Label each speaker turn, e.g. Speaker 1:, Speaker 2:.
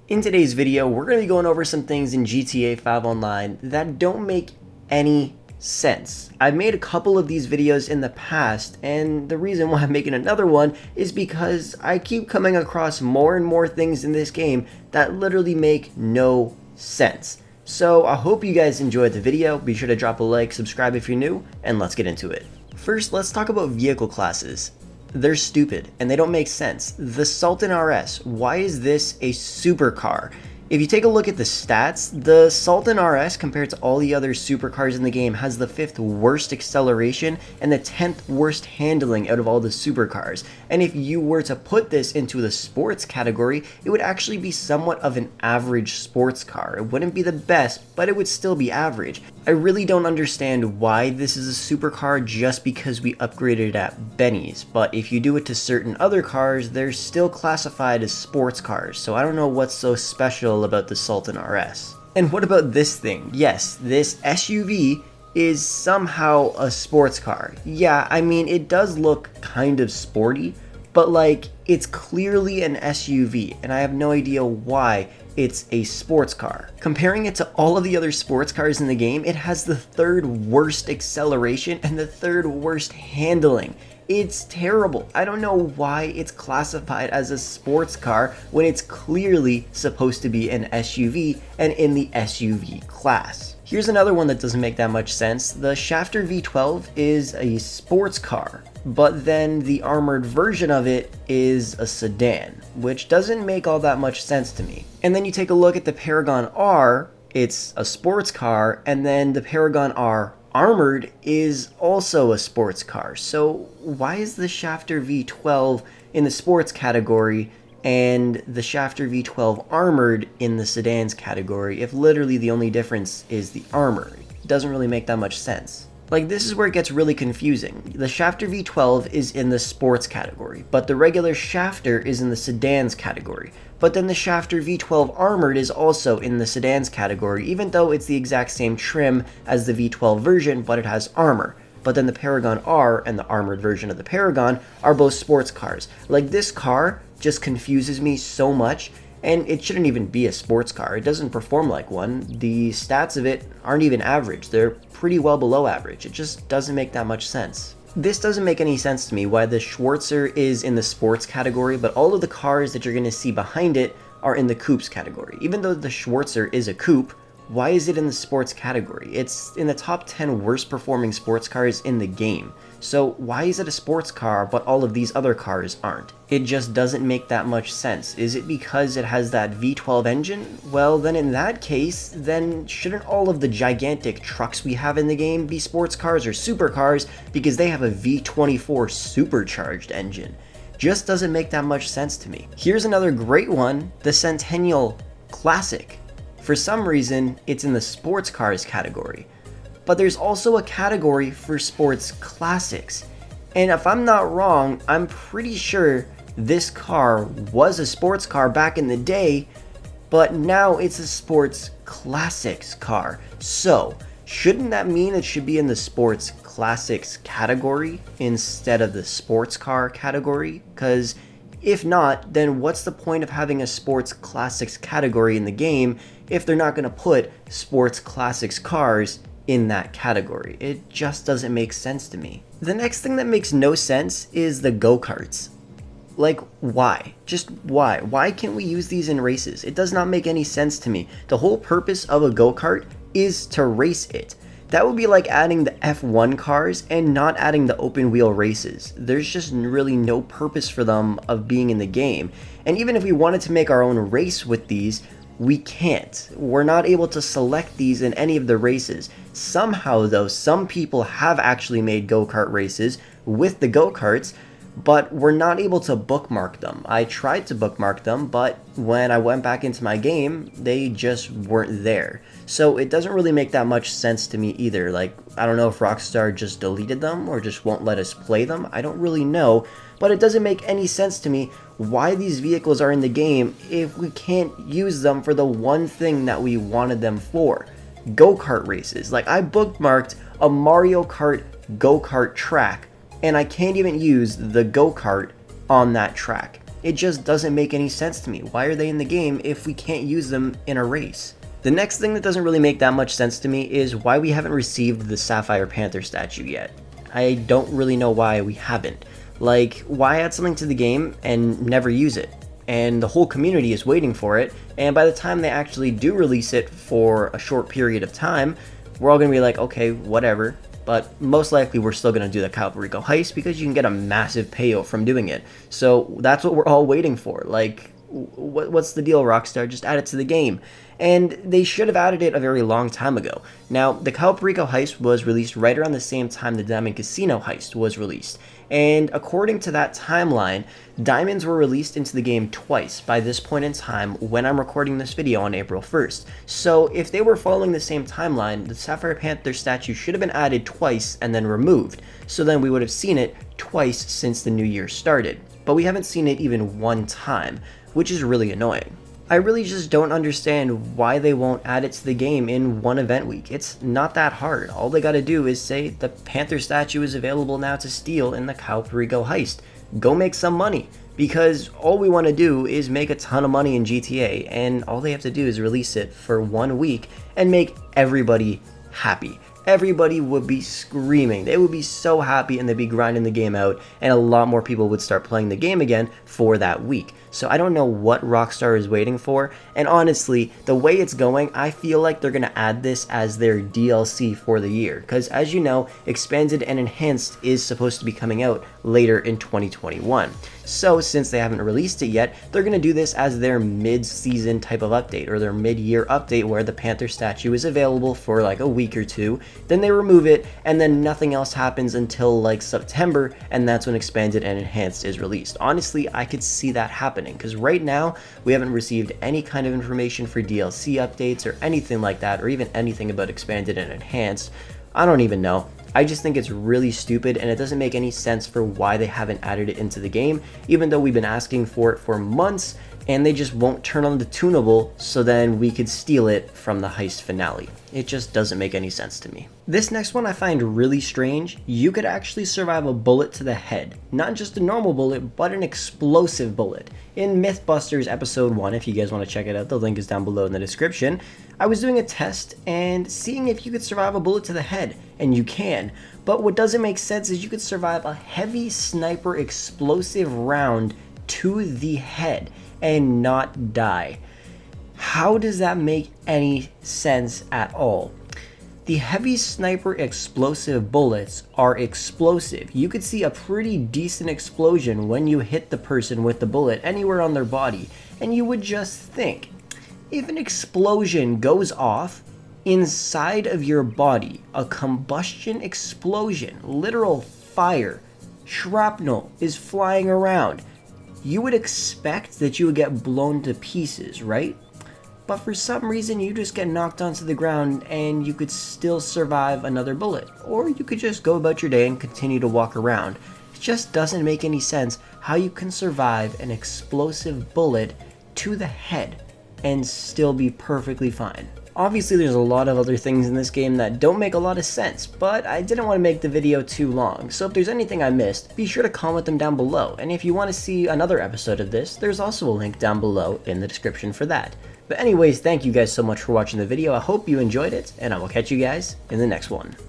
Speaker 1: In today's video, we're going to be going over some things in GTA 5 Online that don't make any sense. I've made a couple of these videos in the past, and the reason why I'm making another one is because I keep coming across more and more things in this game that literally make no sense. So I hope you guys enjoyed the video. Be sure to drop a like, subscribe if you're new, and let's get into it. First, let's talk about vehicle classes. They're stupid, and they don't make sense. The Sultan RS, why is this a supercar? If you take a look at the stats, the Sultan RS compared to all the other supercars in the game has the 5th worst acceleration and the 10th worst handling out of all the supercars. And if you were to put this into the sports category, it would actually be somewhat of an average sports car. It wouldn't be the best, but it would still be average. I really don't understand why this is a supercar just because we upgraded it at Benny's, but if you do it to certain other cars, they're still classified as sports cars, so I don't know what's so special about the Sultan RS. And what about this thing? Yes, this SUV is somehow a sports car. Yeah, I mean, it does look kind of sporty, but like, it's clearly an SUV, and I have no idea why it's a sports car. Comparing it to all of the other sports cars in the game, it has the 3rd worst acceleration and the 3rd worst handling. It's terrible. I don't know why it's classified as a sports car when it's clearly supposed to be an SUV and in the SUV class. Here's another one that doesn't make that much sense. The Shafter V12 is a sports car, but then the armored version of it is a sedan, which doesn't make all that much sense to me. And then you take a look at the Paragon R, it's a sports car, and then the Paragon R Armored is also a sports car. So why is the Shafter V12 in the sports category and the Shafter V12 Armored in the sedans category if literally the only difference is the armor? It doesn't really make that much sense. Like, this is where it gets really confusing. The Shafter V12 is in the sports category, but the regular Shafter is in the sedans category. But then the Shafter V12 Armored is also in the sedans category, even though it's the exact same trim as the V12 version, but it has armor. But then the Paragon R and the armored version of the Paragon are both sports cars. Like, this car just confuses me so much, and it shouldn't even be a sports car. It doesn't perform like one. The stats of it aren't even average. They're pretty well below average. It just doesn't make that much sense. This doesn't make any sense to me why the Schwarzer is in the sports category, but all of the cars that you're going to see behind it are in the coupes category. Even though the Schwarzer is a coupe, why is it in the sports category? It's in the top 10 worst performing sports cars in the game. So why is it a sports car but all of these other cars aren't? It just doesn't make that much sense. Is it because it has that V12 engine? Well, then in that case, then shouldn't all of the gigantic trucks we have in the game be sports cars or supercars because they have a V24 supercharged engine? Just doesn't make that much sense to me. Here's another great one, the Centennial Classic. For some reason, it's in the sports cars category. But there's also a category for sports classics. And if I'm not wrong, I'm pretty sure this car was a sports car back in the day, but now it's a sports classics car. So, shouldn't that mean it should be in the sports classics category instead of the sports car category? Because if not, then what's the point of having a sports classics category in the game if they're not going to put sports classics cars in that category? It just doesn't make sense to me. The next thing that makes no sense is the go-karts. Like, why? Just why? Why can't we use these in races? It does not make any sense to me. The whole purpose of a go-kart is to race it. That would be like adding the F1 cars and not adding the open wheel races. There's just really no purpose for them of being in the game. And even if we wanted to make our own race with these, we can't. We're not able to select these in any of the races. Somehow though, some people have actually made go-kart races with the go-karts, but we're not able to bookmark them. I tried to bookmark them, but when I went back into my game, they just weren't there. So it doesn't really make that much sense to me either. Like, I don't know if Rockstar just deleted them or just won't let us play them. I don't really know, but it doesn't make any sense to me why these vehicles are in the game if we can't use them for the one thing that we wanted them for. Go-kart races. Like, I bookmarked a Mario Kart go-kart track, and I can't even use the go-kart on that track. It just doesn't make any sense to me. Why are they in the game if we can't use them in a race? The next thing that doesn't really make that much sense to me is why we haven't received the Sapphire Panther statue yet. I don't really know why we haven't. Like, why add something to the game and never use it? And the whole community is waiting for it, and by the time they actually do release it for a short period of time, we're all gonna be like, okay, whatever. But most likely we're still gonna do the Calperico heist because you can get a massive payout from doing it. So that's what we're all waiting for. Like, what's the deal, Rockstar? Just add it to the game. And they should have added it a very long time ago. Now, the Calperico heist was released right around the same time the Diamond Casino heist was released. And according to that timeline, diamonds were released into the game twice by this point in time when I'm recording this video on April 1st. So if they were following the same timeline, the Sapphire Panther statue should have been added twice and then removed. So then we would have seen it twice since the new year started. But we haven't seen it even one time, which is really annoying. I really just don't understand why they won't add it to the game in one event week. It's not that hard. All they gotta do is say the Panther statue is available now to steal in the Calperico heist. Go make some money, because all we want to do is make a ton of money in GTA, and all they have to do is release it for 1 week and make everybody happy. Everybody would be screaming. They would be so happy, and they'd be grinding the game out, and a lot more people would start playing the game again for that week. So I don't know what Rockstar is waiting for, and honestly, the way it's going, I feel like they're going to add this as their DLC for the year, because as you know, Expanded and Enhanced is supposed to be coming out later in 2021. So since they haven't released it yet, they're going to do this as their mid-season type of update, or their mid-year update where the Panther statue is available for like a week or two, then they remove it, and then nothing else happens until like September, and that's when Expanded and Enhanced is released. Honestly, I could see that happening, because right now, we haven't received any kind of information for DLC updates or anything like that, or even anything about Expanded and Enhanced. I don't even know. I just think it's really stupid, and it doesn't make any sense for why they haven't added it into the game, even though we've been asking for it for months, and they just won't turn on the tunable so then we could steal it from the heist finale. It just doesn't make any sense to me. This next one I find really strange. You could actually survive a bullet to the head. Not just a normal bullet, but an explosive bullet. In Mythbusters episode 1, if you guys want to check it out, the link is down below in the description. I was doing a test and seeing if you could survive a bullet to the head, and you can. But what doesn't make sense is you could survive a heavy sniper explosive round to the head and not die. How does that make any sense at all? The heavy sniper explosive bullets are explosive. You could see a pretty decent explosion when you hit the person with the bullet anywhere on their body, and you would just think, if an explosion goes off inside of your body, a combustion explosion, literal fire, shrapnel is flying around, you would expect that you would get blown to pieces, right? But for some reason you just get knocked onto the ground and you could still survive another bullet. Or you could just go about your day and continue to walk around. It just doesn't make any sense how you can survive an explosive bullet to the head and still be perfectly fine. Obviously there's a lot of other things in this game that don't make a lot of sense, but I didn't want to make the video too long, so if there's anything I missed, be sure to comment them down below, and if you want to see another episode of this, there's also a link down below in the description for that. But anyways, thank you guys so much for watching the video, I hope you enjoyed it, and I will catch you guys in the next one.